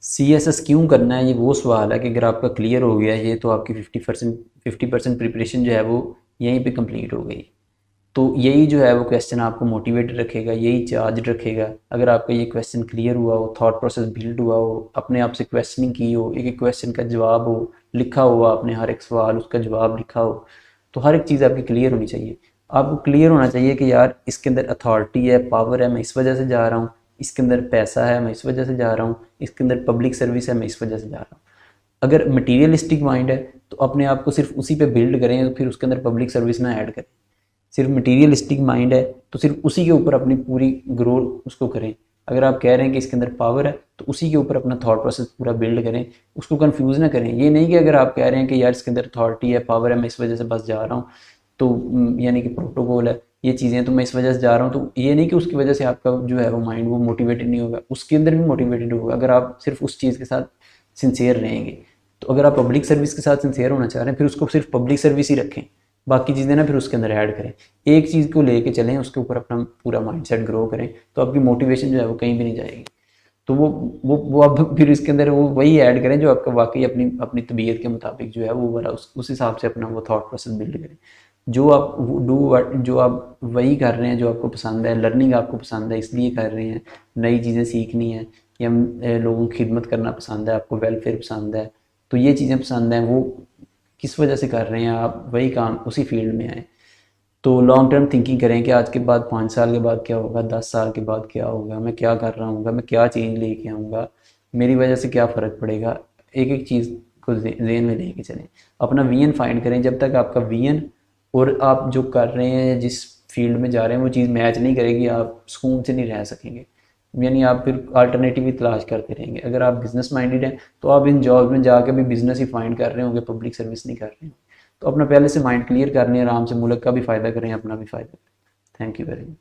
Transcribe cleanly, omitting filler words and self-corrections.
CSS क्यों करना है, ये वो सवाल है कि अगर आपका क्लियर हो गया ये तो आपकी 50% प्रिपरेशन जो है वो यहीं पे कंप्लीट हो गई। तो यही जो है वो क्वेश्चन आपको मोटिवेटेड रखेगा, यही चार्ज रखेगा। अगर आपका ये क्वेश्चन क्लियर हुआ हो, थॉट प्रोसेस बिल्ड हुआ हो, अपने आप से क्वेश्चनिंग की हो, एक एक क्वेश्चन का जवाब हो, लिखा हुआ आपने हर एक सवाल उसका जवाब लिखा हो, तो हर एक चीज़ आपकी क्लियर होनी चाहिए। आपको क्लियर होना चाहिए कि यार इसके अंदर अथॉरिटी है, पावर है, मैं इस वजह से जा रहा हूँ, इसके अंदर पैसा है, मैं इस वजह से जा रहा हूँ, इसके अंदर पब्लिक सर्विस है, मैं इस वजह से जा रहा हूँ। अगर मटीरियलिस्टिक माइंड है तो अपने आप को सिर्फ उसी पे बिल्ड करें, तो फिर उसके अंदर पब्लिक सर्विस ना ऐड करें। सिर्फ मटीरियलिस्टिक माइंड है तो सिर्फ उसी के ऊपर अपनी पूरी ग्रोथ उसको करें। अगर आप कह रहे हैं कि इसके अंदर पावर है तो उसी के ऊपर अपना थॉट प्रोसेस पूरा बिल्ड करें, उसको कंफ्यूज ना करें। ये नहीं कि अगर आप कह रहे हैं कि यार इसके अंदर अथॉरिटी है, पावर है, मैं इस वजह से बस जा रहा हूँ, तो यानी कि प्रोटोकॉल है, ये चीज़ें तो मैं इस वजह से जा रहा हूँ, तो ये नहीं कि उसकी वजह से आपका जो है वो माइंड वो मोटिवेटेड नहीं होगा, उसके अंदर भी मोटिवेटेड होगा अगर आप सिर्फ उस चीज़ के साथ सिंसियर रहेंगे। तो अगर आप पब्लिक सर्विस के साथ सिंसियर होना चाह रहे हैं फिर उसको सिर्फ पब्लिक सर्विस ही रखें, बाकी चीज़ें ना फिर उसके अंदर ऐड करें। एक चीज़ को लेके चलें, उसके ऊपर अपना पूरा माइंडसेट ग्रो करें, तो आपकी मोटिवेशन जो है वो कहीं भी नहीं जाएगी। तो वो आप फिर इसके अंदर वो वही ऐड करें जो आपका वाकई अपनी अपनी तबीयत के मुताबिक जो है वो वाला उस हिसाब से अपना वो थॉट प्रोसेस बिल्ड करें। जो आप जो आप वही कर रहे हैं जो आपको पसंद है, लर्निंग आपको पसंद है इसलिए कर रहे हैं, नई चीज़ें सीखनी है या लोगों की खिदमत करना पसंद है, आपको वेलफेयर पसंद है, तो ये चीज़ें पसंद हैं, वो किस वजह से कर रहे हैं आप, वही काम उसी फील्ड में आए। तो लॉन्ग टर्म थिंकिंग करें कि आज के बाद 5 साल के बाद क्या होगा, 10 साल के बाद क्या होगा, मैं क्या कर रहा हूँ, मैं क्या चेंज लेके आऊँगा, मेरी वजह से क्या फ़र्क पड़ेगा। एक एक चीज़ को जेन में लेके चलें, अपना विजन फाइंड करें। जब तक आपका विजन और आप जो कर रहे हैं, जिस फील्ड में जा रहे हैं, वो चीज़ मैच नहीं करेगी, आप सुकून से नहीं रह सकेंगे। यानी आप फिर अल्टरनेटिव ही तलाश करते रहेंगे। अगर आप बिजनेस माइंडेड हैं तो आप इन जॉब में जाकर भी बिजनेस ही फाइंड कर रहे होंगे, पब्लिक सर्विस नहीं कर रहे होंगे। तो अपना पहले से माइंड क्लियर करने, आराम से मुल्क का भी फ़ायदा करें, अपना भी फ़ायदा करें। Thank you very much.